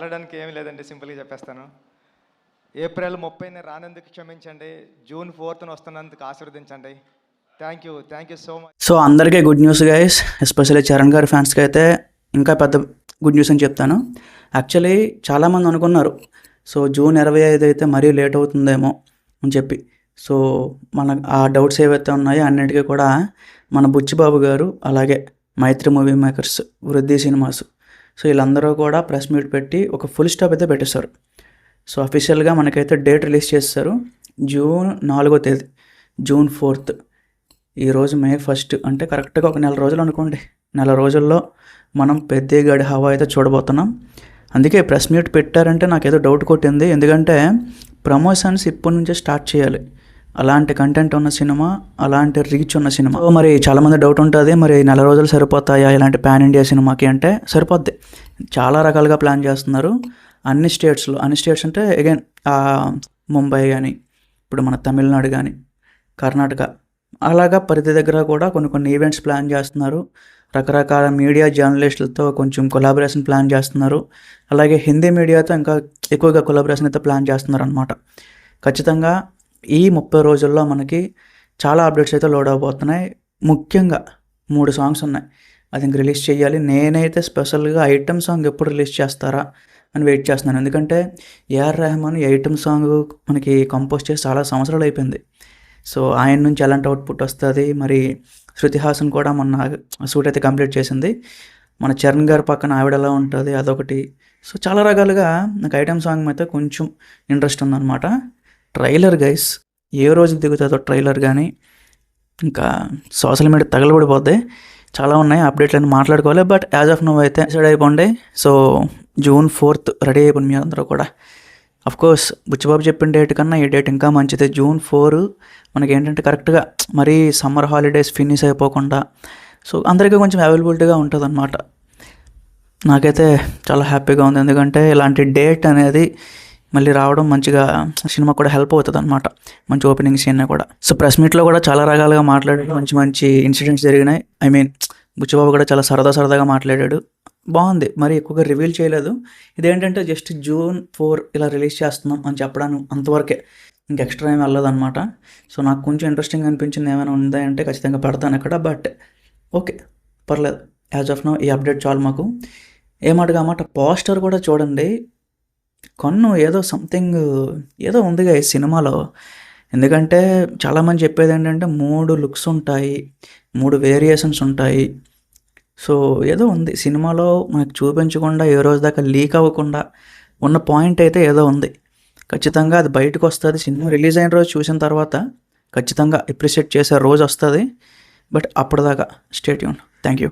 మాట్లాడడానికి ఏమీ లేదండి, సింపుల్గా చెప్పేస్తాను. ఏప్రిల్ 30ని రానందుకు క్షమించండి, జూన్ 4న వస్తున్నందుకు ఆశీర్వదించండి. Thank you so much. So అందరికీ good news guys, especially Charan గారి ఫ్యాన్స్కి అయితే ఇంకా పెద్ద గుడ్ న్యూస్ అని చెప్తాను. యాక్చువల్లీ చాలామంది అనుకున్నారు సో జూన్ 25 అయితే మరీ లేట్ అవుతుందేమో అని చెప్పి. సో మన ఆ డౌట్స్ ఏవైతే ఉన్నాయో అన్నిటికీ కూడా మన బుచ్చిబాబు గారు, అలాగే మైత్రి మూవీ మేకర్స్, వృద్ధి సినిమాస్, సో వీళ్ళందరూ కూడా ప్రెస్ మీట్ పెట్టి ఒక ఫుల్ స్టాప్ అయితే పెట్టేశారు. సో అఫీషియల్గా మనకైతే డేట్ రిలీజ్ చేస్తారు, జూన్ 4వ తేదీ, జూన్ 4th. ఈరోజు మే 1 అంటే కరెక్ట్గా ఒక నెల రోజులు అనుకోండి. నెల రోజుల్లో మనం పెద్దిగాడి హవా అయితే చూడబోతున్నాం. అందుకే ప్రెస్ మీట్ పెట్టారంటే నాకేదో డౌట్ కొట్టింది, ఎందుకంటే ప్రమోషన్స్ ఇప్పటి నుంచే స్టార్ట్ చేయాలి. అలాంటి కంటెంట్ ఉన్న సినిమా, అలాంటి రీచ్ ఉన్న సినిమా. మరి చాలామంది డౌట్ ఉంటుంది, మరి నెల రోజులు సరిపోతాయా ఇలాంటి పాన్ ఇండియా సినిమాకి అంటే సరిపోద్ది. చాలా రకాలుగా ప్లాన్ చేస్తున్నారు అన్ని స్టేట్స్లో. అన్ని స్టేట్స్ అంటే అగైన్ ముంబై కానీ, ఇప్పుడు మన తమిళనాడు కానీ, కర్ణాటక, అలాగా ప్రతి దగ్గర కూడా కొన్ని ఈవెంట్స్ ప్లాన్ చేస్తున్నారు. రకరకాల మీడియా జర్నలిస్టులతో కొంచెం కొలాబరేషన్ ప్లాన్ చేస్తున్నారు. అలాగే హిందీ మీడియాతో ఇంకా ఎక్కువగా కొలాబరేషన్ అయితే ప్లాన్ చేస్తున్నారు అనమాట. ఖచ్చితంగా ఈ 30 రోజుల్లో మనకి చాలా అప్డేట్స్ అయితే లోడ్ అవబోతున్నాయి. ముఖ్యంగా 3 సాంగ్స్ ఉన్నాయి, అది ఇంక రిలీజ్ చేయాలి. నేనైతే స్పెషల్గా ఐటమ్ సాంగ్ ఎప్పుడు రిలీజ్ చేస్తారా అని వెయిట్ చేస్తున్నాను. ఎందుకంటే ఏఆర్ రెహమాన్ ఐటమ్ సాంగ్ మనకి కంపోజ్ చేసి చాలా సంవత్సరాలు అయిపోయింది. సో ఆయన నుంచి ఎలాంటి అవుట్పుట్ వస్తుంది. మరి శృతి హాసన్ కూడా మొన్న షూట్ అయితే కంప్లీట్ చేసింది. మన చరణ్ గారి పక్కన ఆవిడ ఎలా ఉంటుంది అదొకటి. సో చాలా రకాలుగా నాకు ఐటమ్ సాంగ్ అయితే కొంచెం ఇంట్రెస్ట్ ఉందన్నమాట. ట్రైలర్ గైస్ ఏ రోజు దిగుతుందో ట్రైలర్ కానీ ఇంకా సోషల్ మీడియా తగలబడిపోద్ది. చాలా ఉన్నాయి అప్డేట్లను మాట్లాడుకోవాలి. బట్ యాజ్ ఆఫ్ నో అయితే డిసైడ్ అయిపోండి. సో జూన్ 4th రెడీ అయిపోయింది మీ అందరూ కూడా. అఫ్కోర్స్ బుచ్చిబాబు చెప్పిన డేట్ కన్నా ఈ డేట్ ఇంకా మంచిది. జూన్ 4 మనకి ఏంటంటే కరెక్ట్గా మరీ సమ్మర్ హాలిడేస్ ఫినిష్ అయిపోకుండా సో అందరికీ కొంచెం అవైలబిలిటీగా ఉంటుంది అనమాట. నాకైతే చాలా హ్యాపీగా ఉంది, ఎందుకంటే ఇలాంటి డేట్ అనేది మళ్ళీ రావడం మంచిగా సినిమా కూడా హెల్ప్ అవుతుంది అనమాట. మంచి ఓపెనింగ్ సీన్ కూడా. సో ప్రెస్ మీట్లో కూడా చాలా రకాలుగా మాట్లాడాడు, మంచి ఇన్సిడెంట్స్ జరిగినాయి. బుచ్చిబాబు కూడా చాలా సరదాగా మాట్లాడాడు, బాగుంది. మరి ఎక్కువగా రివీల్ చేయలేదు. ఇదేంటంటే జస్ట్ జూన్ 4 ఇలా రిలీజ్ చేస్తున్నాం అని చెప్పడానికి అంతవరకే, ఇంక ఎక్స్ట్రా ఏమి వెళ్ళదన్నమాట. సో నాకు కొంచెం ఇంట్రెస్టింగ్ అనిపించింది ఏమైనా ఉందా అంటే ఖచ్చితంగా పెడతాను అక్కడ. బట్ ఓకే, పర్లేదు. యాజ్ ఆఫ్ నో ఈ అప్డేట్ చాలు మాకు. ఏమాట పోస్టర్ కూడా చూడండి, కన్ను ఏదో సంథింగ్ ఏదో ఉందిగా ఈ సినిమాలో. ఎందుకంటే చాలామంది చెప్పేది ఏంటంటే 3 లుక్స్ ఉంటాయి, 3 వేరియేషన్స్ ఉంటాయి. సో ఏదో ఉంది సినిమాలో మనకు చూపించకుండా, ఏ రోజు దాకా లీక్ అవ్వకుండా ఉన్న పాయింట్ అయితే ఏదో ఉంది. ఖచ్చితంగా అది బయటకు వస్తుంది. సినిమా రిలీజ్ అయిన రోజు చూసిన తర్వాత ఖచ్చితంగా అప్రిషియేట్ చేసే రోజు వస్తుంది. బట్ అప్పటిదాకా స్టే ట్యూన్. Thank you.